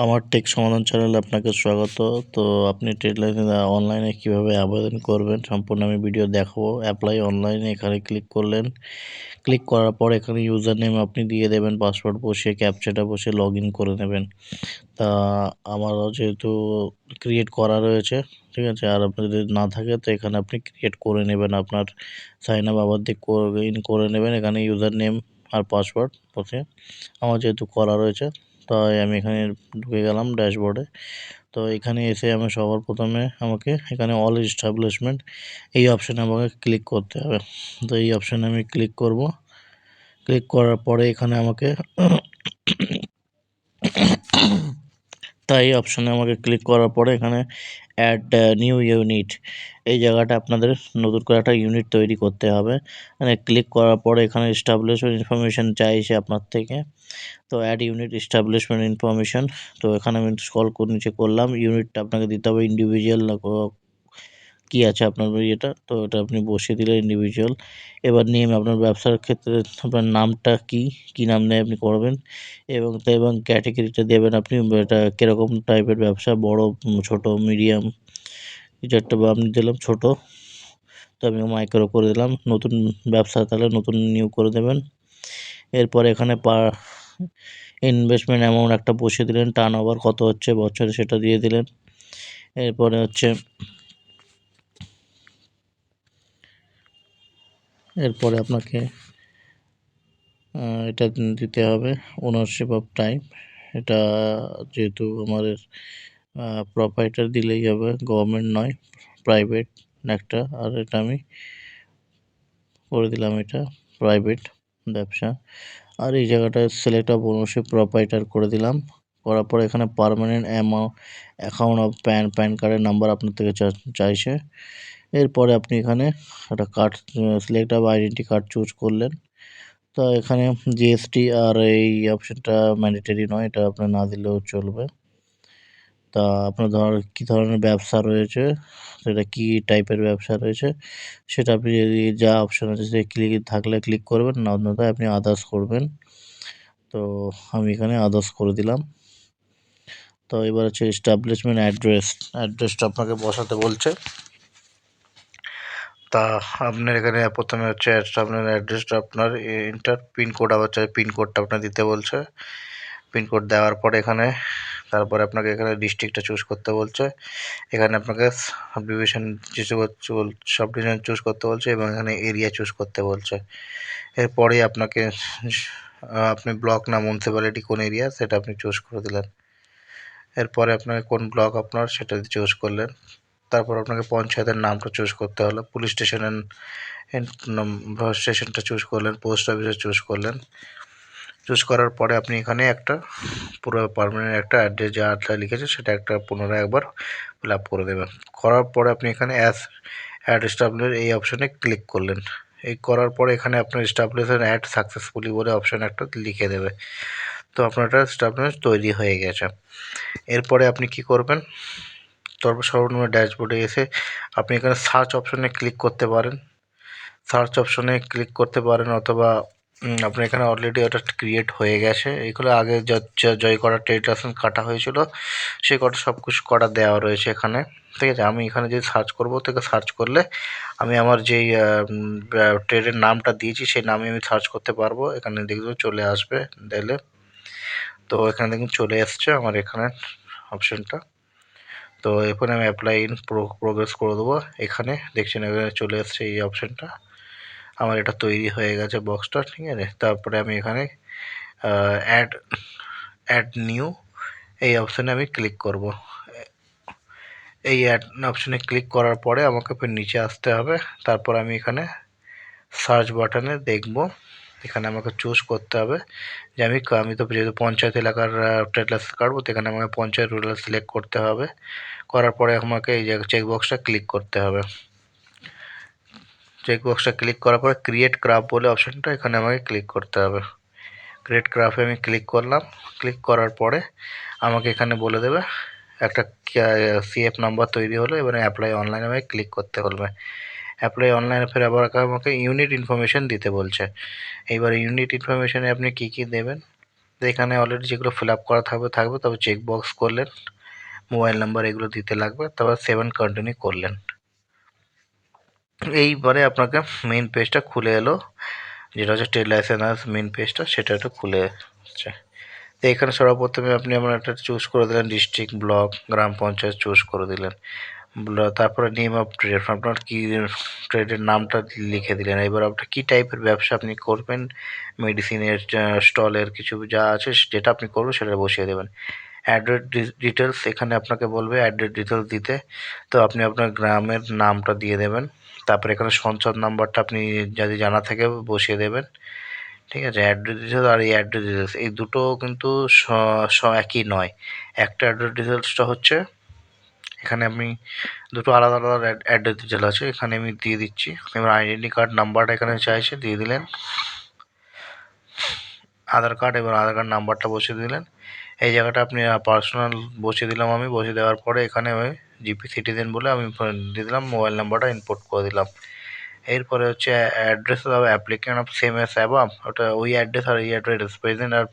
আমার টেক সমাধান চ্যানেলে আপনাকে স্বাগত। তো আপনি ট্রেডলাইনে অনলাইনে কীভাবে আবেদন করবেন সম্পূর্ণ আমি ভিডিও দেখাবো। অ্যাপ্লাই অনলাইনে এখানে ক্লিক করলেন। ক্লিক করার পর এখানে ইউজার নেম আপনি দিয়ে দেবেন, পাসওয়ার্ড বসিয়ে ক্যাপচাটা বসে লগ ইন করে নেবেন। তা আমারও যেহেতু ক্রিয়েট করা রয়েছে, ঠিক আছে। আর আপনার যদি না থাকে তো এখানে আপনি ক্রিয়েট করে নেবেন, আপনার সাইন আপ আবার দিয়ে ইন করে নেবেন। এখানে ইউজার নেম আর পাসওয়ার্ড বসে আমার যেহেতু করা রয়েছে তাই আমি এখানে ঢুকে গেলাম ড্যাশবোর্ডে। তো এখানে এসে আমি সবার প্রথমে আমাকে এখানে অল এস্টাবলিশমেন্ট এই অপশানে আমাকে ক্লিক করতে হবে। তো এই অপশানে আমি ক্লিক করব। ক্লিক করার পরে এখানে আমাকে তাই অপশানে আমাকে ক্লিক করার পরে এখানে অ্যাড নিউ ইউনিট এই জায়গাটা আপনাদের নতুন করে একটা ইউনিট তৈরি করতে হবে। মানে ক্লিক করার পরে এখানে এস্টাবলিশমেন্ট ইনফরমেশান চাইছে আপনার থেকে। তো অ্যাড ইউনিট এস্টাবলিশমেন্ট ইনফরমেশান, তো এখানে আমি স্ক্রল করে নিচে করলাম। ইউনিটটা আপনাকে দিতে হবে ইন্ডিভিজুয়াল না কী আছে আপনার ইয়েটা, তো এটা আপনি বসিয়ে দিলেন ইন্ডিভিজুয়াল। এবার নেম আপনার ব্যবসার ক্ষেত্রে আপনার নামটা কী নাম নিয়ে আপনি করবেন এবং ক্যাটাগরিটা দেবেন আপনি, এটা কীরকম টাইপের ব্যবসা, বড় ছোট মিডিয়াম কিছু একটা আমি দিলাম ছোট, তো আমি মাইক্রো করে দিলাম। নতুন ব্যবসা তাহলে নতুন নিউ করে দেবেন। এরপর এখানে ইনভেস্টমেন্ট অ্যামাউন্ট একটা বসিয়ে দিলেন, টার্ন ওভার কত হচ্ছে বছরে সেটা দিয়ে দিলেন। এরপরে এরপরে আপনাকে এটা দিতে হবে ওনারশিপ অফ টাইম। এটা যেহেতু আমাদের প্রপাইটার দিলেই হবে, গভর্নমেন্ট নয়, প্রাইভেট একটা। আর এটা আমি করে দিলাম, এটা প্রাইভেট ব্যবসা। আর এই জায়গাটায় সিলেক্ট অফ ওনারশিপ প্রপাইটার করে দিলাম। করার পরে এখানে পার্মানেন্ট অ্যাকাউন্ট অফ প্যান কার্ডের নাম্বার আপনার থেকে চাইছে। এরপরে আপনি এখানে একটা card select of identity card choose করলেন। তো এখানে জিএসটি আর এই অপশানটা ম্যান্ডেটরি নয়, এটা আপনার না দিলেও চলবে। তা আপনার কী ধরনের ব্যবসা রয়েছে, সেটা কী টাইপের ব্যবসা রয়েছে সেটা আপনি যদি যা অপশান আছে সে ক্লিক করবেন, না অন্যথায় আপনি আদার্স করবেন। তো আমি এখানে আদার্স করে দিলাম। তো এবার হচ্ছে এস্টাবলিশমেন্ট অ্যাড্রেসটা আপনাকে বসাতে বলছে। তা আপনার এখানে প্রথমে হচ্ছে আপনার অ্যাড্রেসটা আপনার পিনকোড আবার চাই, পিনকোডটা আপনার দিতে বলছে। পিনকোড দেওয়ার পরে এখানে তারপরে আপনাকে এখানে ডিস্ট্রিক্টটা চুজ করতে বলছে। এখানে আপনাকে সাবডিভিশন সাবডিভিশন চুজ করতে বলছে এবং এখানে এরিয়া চুজ করতে বলছে। এরপরে আপনাকে আপনি ব্লক না মিউনিসিপ্যালিটি কোন এরিয়া সেটা আপনি চুজ করে দিলেন। এরপরে আপনাকে কোন ব্লক আপনার সেটা চুজ করলেন। তারপর আপনাকে পঞ্চায়েতের নামটা চুজ করতে হলো, পুলিশ স্টেশনটা চুজ করলেন, পোস্ট অফিসে চুজ করলেন। চুজ করার পরে আপনি এখানে একটা পুরো পার্মানেন্ট একটা অ্যাড্রেস যা লিখেছে সেটা একটা পুনরায় একবার ফিল আপ করে দেবেন। করার পরে আপনি এখানে অ্যাড এস্টাবলিশ এই অপশানে ক্লিক করলেন। এই করার পরে এখানে আপনার এস্টাবলিশমেন্ট অ্যাড সাকসেসফুলি বলে অপশান একটা লিখে দেবে। তো আপনার একটা এস্টাবলিশ তৈরি হয়ে গেছে। এরপরে আপনি কি করবেন, তারপর সর্বনিম্ন ড্যাশবোর্ডে এসে আপনি এখানে সার্চ অপশানে ক্লিক করতে পারেন। সার্চ অপশানে ক্লিক করতে পারেন অথবা আপনার এখানে অলরেডি ওটা ক্রিয়েট হয়ে গেছে। এগুলো আগে জয় করা ট্রেড লাইসেন্স কাটা হয়েছিল সেই কটা সব কিছু কটা দেওয়া রয়েছে এখানে, ঠিক আছে। আমি এখানে যদি সার্চ করবো থেকে সার্চ করলে আমি আমার যেই ট্রেডের নামটা দিয়েছি সেই নামে আমি সার্চ করতে পারবো। এখানে দেখবেন চলে আসবে দিলে। তো এখানে দেখুন চলে এসছে আমার এখানে অপশানটা। তো এরপরে আমি অ্যাপ্লাই ইন প্রোগ্রেস করে দেবো। এখানে দেখছেন এখানে চলে এসছে এই অপশানটা, আমার এটা তৈরি হয়ে গেছে বক্সটা, ঠিক আছে। তারপরে আমি এখানে অ্যাড নিউ এই অপশানে আমি ক্লিক করব। এই অ্যাড অপশানে ক্লিক করার পরে আমাকে ফের নিচে আসতে হবে। তারপর আমি এখানে সার্চ বাটনে দেখব, এখানে আমাকে চুজ করতে হবে যে আমি তো যেহেতু পঞ্চায়েত এলাকার ট্রেড লাইসেন্স কাটবো, তো এখানে আমাকে পঞ্চায়েত রুরাল সিলেক্ট করতে হবে। করার পরে আমাকে এই জায়গায় চেকবক্সটা ক্লিক করতে হবে। চেকবক্সটা ক্লিক করার পরে ক্রিয়েট ক্রাফট বলে অপশানটা এখানে আমাকে ক্লিক করতে হবে। ক্রিয়েট ক্রাফটে আমি ক্লিক করলাম। ক্লিক করার পরে আমাকে এখানে বলে দেবে একটা সিএফ নাম্বার তৈরি হলো। এবারে অ্যাপ্লাই অনলাইনে আমাকে ক্লিক করতে বলবে। অ্যাপ্লাই অনলাইনে ফের আবার আমাকে ইউনিট ইনফরমেশান দিতে বলছে। এইবার ইউনিট ইনফরমেশানে আপনি কী দেবেন, তো এখানে অলরেডি যেগুলো ফিল আপ করা থাকবে, তবে চেক বক্স করলেন, মোবাইল নাম্বার এগুলো দিতে লাগবে, তারপর 7 কন্টিনিউ করলেন। এইবারে আপনাকে মেইন পেজটা খুলে এলো, যেটা হচ্ছে ট্রেড লাইসেন্স মেইন পেজটা, সেটা একটু খুলে যাচ্ছে। তো এখানে সর্বপ্রথমে আপনি আমার একটা চুজ করে দিলেন, ডিস্ট্রিক্ট, ব্লক, গ্রাম পঞ্চায়েত চুজ করে দিলেন। তারপরে নেম অফ ট্রেড, আপনার কী ট্রেডের নামটা লিখে দিলেন। এবার আপনার কী টাইপের ব্যবসা আপনি করবেন, মেডিসিনের স্টলের কিছু যা আছে যেটা আপনি করবেন সেটা বসিয়ে দেবেন। অ্যাড্রেস ডিটেলস, এখানে আপনাকে বলবে অ্যাড্রেস ডিটেলস দিতে, তো আপনি আপনার গ্রামের নামটা দিয়ে দেবেন। তারপরে এখানে সঞ্চয় নাম্বারটা আপনি যদি জানা থাকে বসিয়ে দেবেন, ঠিক আছে। অ্যাড্রেস ডিটেলস আর এই অ্যাড্রেস ডিটেলস এই দুটো কিন্তু একই নয়। একটা অ্যাড্রেস ডিটেলসটা হচ্ছে, এখানে আমি দুটো আলাদা আলাদা অ্যাড্রেস ডিটেল আছে, এখানে আমি দিয়ে দিচ্ছি। এবার আইডেন্টি কার্ড নাম্বারটা এখানে চাইছে, দিয়ে দিলেন। আধার কার্ড, এবার আধার কার্ড নাম্বারটা বসিয়ে দিলেন। এই জায়গাটা আপনি পার্সোনাল বসিয়ে দিলাম আমি, বসিয়ে দেওয়ার পরে এখানে আমি জিপি সিটিজেন বলে আমি দিয়ে দিলাম, মোবাইল নাম্বারটা ইনপুট করে দিলাম। এরপরে হচ্ছে address of applicant of same S above, ওটা ওই অ্যাড্রেস আর এই অ্যাড্রেস প্রেজেন্ট আর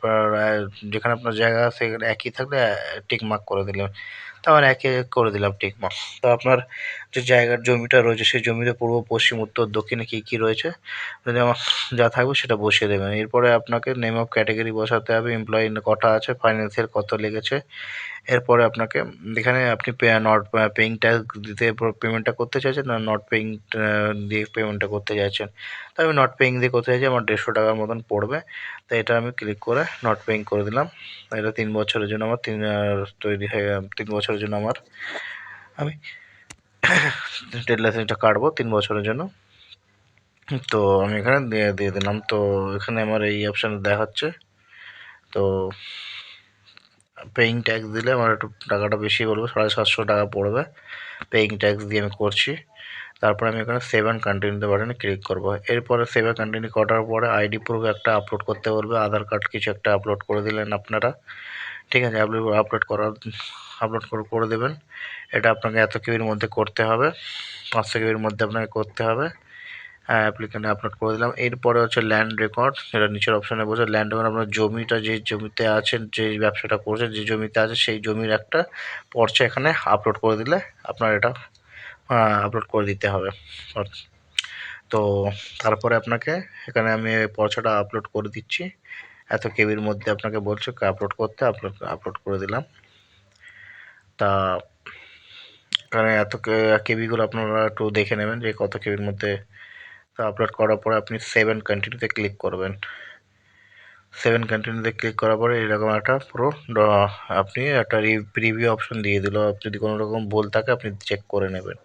যেখানে আপনার জায়গা সেখানে একই থাকলে টিক মার্ক করে দিলাম, তারপর একে করে দিলাম টিক মার্ক। তো আপনার যে জায়গার জমিটা রয়েছে সেই জমিতে পূর্ব, পশ্চিম, উত্তর, দক্ষিণে কী কী রয়েছে যদি আমার যা থাকবে সেটা বসিয়ে দেবেন। এরপরে আপনাকে নেম অফ ক্যাটাগরি বসাতে হবে, এমপ্লয়ি কটা আছে, ফাইন্যান্সিয়াল কত লেগেছে। এরপরে আপনাকে এখানে আপনি নট পেইং ট্যাক্স দিতে পেমেন্টটা করতে চাইছেন না নট পেইং দিয়ে পেমেন্টটা করতে চাইছেন। তো আমি নট পেইং দিয়ে করতে চাইছি, আমার 150 টাকার মতন পড়বে। তো এটা আমি ক্লিক করে নট পেইং করে দিলাম। এটা 3 বছরের জন্য আমার তৈরি হয়ে 3 বছরের জন্য আমি ট্রেড লাইসেন্সটা কাটবো 3 বছরের জন্য। তো আমি এখানে দিয়ে দিলাম। তো এখানে আমার এই অপশান দেখাচ্ছে। তো পেইং ট্যাক্স দিলে আমার একটু টাকাটা বেশি বলবে, 750 টাকা পড়বে। পেইং ট্যাক্স দিয়ে আমি করছি। তারপরে আমি এখানে সেভ অ্যান্ড কন্টিনিউ বাটনে ক্লিক করব। এরপরে সেভ অ্যান্ড কন্টিনিউ করার পরে আইডি প্রুফ একটা আপলোড করতে বলবে, আধার কার্ড কিছু একটা আপলোড করে দিলেন আপনারা, ঠিক আছে। আপলোড করে দেবেন। এটা আপনাকে এত কেবির মধ্যে করতে হবে, 500 কেবির মধ্যে আপনাকে করতে হবে। অ্যাপ্লিকেন্টে আপলোড করে দিলাম। এরপরে হচ্ছে ল্যান্ড রেকর্ড, এটা নিচের অপশানে বসে ল্যান্ড রেকর্ড, আপনার জমিটা যে জমিতে আছেন, যে ব্যবসাটা করছেন যে জমিতে আছে সেই জমির একটা পর্চা এখানে আপলোড করে দিলে আপনার এটা আপলোড করে দিতে হবে। তো তারপরে আপনাকে এখানে আমি পর্চাটা আপলোড করে দিচ্ছি, এত কেবির মধ্যে আপনাকে বলছে আপলোড করতে, আপলোড করে দিলাম। তা এখানে এত কেবিগুলো আপনারা একটু দেখে নেবেন যে কত কেবির মধ্যে। তো আপলোড করার পরে আপনি 7 কন্টিনিউতে ক্লিক করবেন। 7 কন্টিনিউতে ক্লিক করার পরে এরকম একটা পুরো আপনি একটা প্রিভিউ অপশন দিয়ে দিল, যদি কোনো রকম ভুল থাকে আপনি চেক করে নেবেন।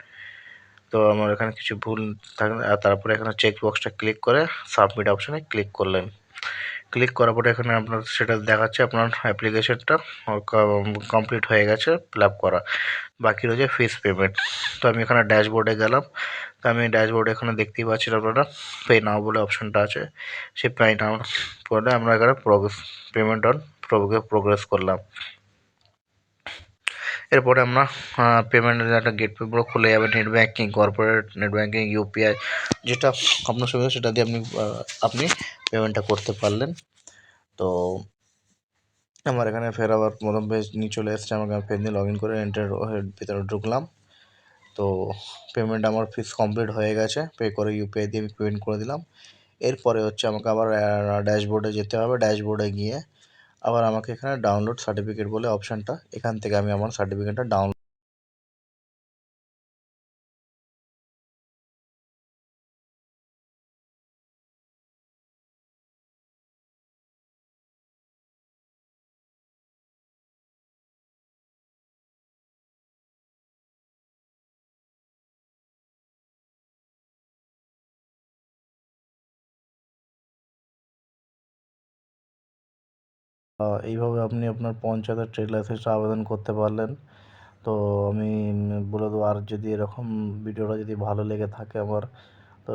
তো আমার এখানে কিছু ভুল থাকে, আর তারপরে এখানে চেক বক্সটা ক্লিক করে সাবমিট অপশানে ক্লিক করলেন। ক্লিক করার পরে এখানে আপনার সেটা দেখাচ্ছে আপনার অ্যাপ্লিকেশনটা কমপ্লিট হয়ে গেছে ফিল আপ করা, বাকি রয়েছে ফিস পেমেন্ট। তো আমি এখানে ড্যাশবোর্ডে গেলাম। তো আমি ড্যাশবোর্ডে এখানে দেখতেই পাচ্ছি আপনারা পে নাও বলে অপশানটা আছে, সেই পে নাও করে আমরা এখানে পেমেন্ট অন প্রোগ্রেস করলাম। এরপরে আমরা পেমেন্টের একটা গেটওয়ে পুরো খুলে যাবে, net banking, corporate net banking, UPI, যেটা আপনার সুবিধা সেটা দিয়ে আপনি পেমেন্টটা করতে পারলেন। তো আমার এখানে ফের আবার প্রথম পেজ নিয়ে চলে এসেছে, আমাকে পেজ নিয়ে লগ ইন করে ভিতরে ঢুকলাম। তো পেমেন্ট আমার ফিস কমপ্লিট হয়ে গেছে, পে করে ইউপিআই দিয়ে আমি পেমেন্ট করে দিলাম। এরপরে হচ্ছে আমাকে আবার ড্যাশবোর্ডে যেতে হবে, ড্যাশবোর্ডে গিয়ে আবার আমাকে এখানে ডাউনলোড সার্টিফিকেট বলে অপশানটা, এখান থেকে আমি আমার সার্টিফিকেটটা ডাউনলোড এইভাবে আপনি আপনার পঞ্চায়েতের ট্রেড লাইসেন্সটা আবেদন করতে পারলেন। তো আমি বলে দেবো, আর যদি এরকম ভিডিওটা যদি ভালো লেগে থাকে আমার, তো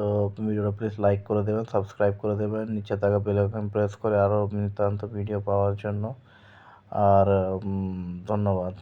ভিডিওটা প্লিজ লাইক করে দেবেন, সাবস্ক্রাইব করে দেবেন, নিচে থাকা বেল আইকন প্রেস করে আরও নিত্যান্ত ভিডিও পাওয়ার জন্য। আর ধন্যবাদ।